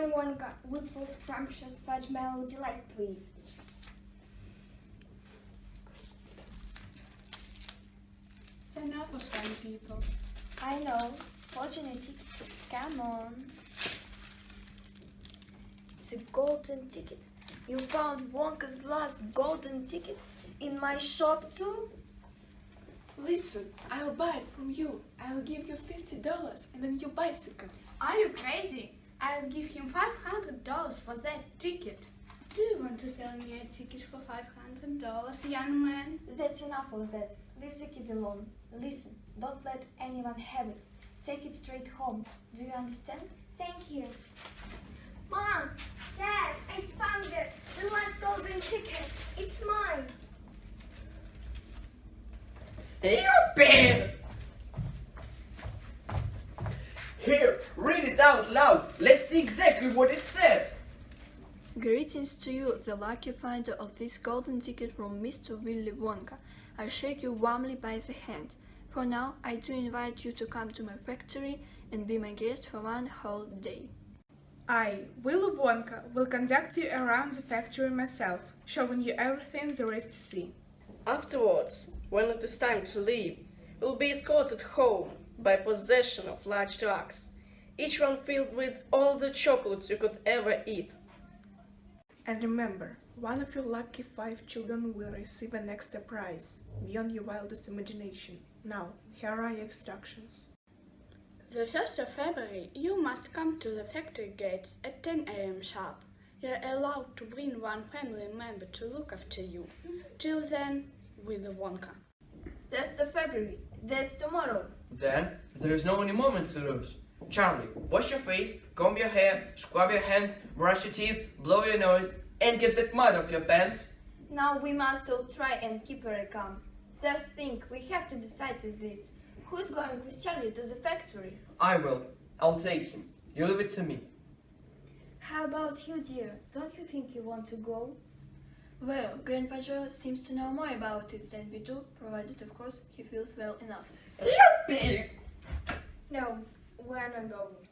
one Wonka Whipple's scrumptious fudge mellow delight, please. They're not for fun people. I know. Fortune ticket. Come on. It's a golden ticket. You found Wonka's last golden ticket in my shop too? Listen, I'll buy it from you. I'll give you $50 and a new bicycle. Are you crazy? I'll give him $500 for that ticket. Do you want to sell me a ticket for $500, young man? That's enough of that. Leave the kid alone. Listen, don't let anyone have it. Take it straight home. Do you understand? Thank you. Mom! Dad! I found it! The last golden ticket! It's mine! Here, Ben! Here, read it out loud. Let's see exactly what it said. Greetings to you, the lucky finder of this golden ticket from Mr. Willy Wonka. I shake you warmly by the hand. For now, I do invite you to come to my factory and be my guest for one whole day. I, Willy Wonka, will conduct you around the factory myself, showing you everything there is to see. Afterwards, when it is time to leave, you will be escorted home by possession of large trucks, each one filled with all the chocolates you could ever eat. And remember, one of your lucky 5 children will receive an extra prize, beyond your wildest imagination. Now, here are your instructions. The 1st of February, you must come to the factory gates at 10 a.m. sharp. You're allowed to bring one family member to look after you. Till then, Willy Wonka. That's the February. That's tomorrow. Then, there is no any moment to lose. Charlie, wash your face, comb your hair, scrub your hands, brush your teeth, blow your nose, and get that mud off your pants. Now we must all try and keep her calm. Just think, we have to decide with this. Who's going with Charlie to the factory? I will. I'll take him. You leave it to me. How about you, dear? Don't you think you want to go? Well, Grandpa Joe seems to know more about it than we do, provided, of course, he feels well enough. No, we're not going.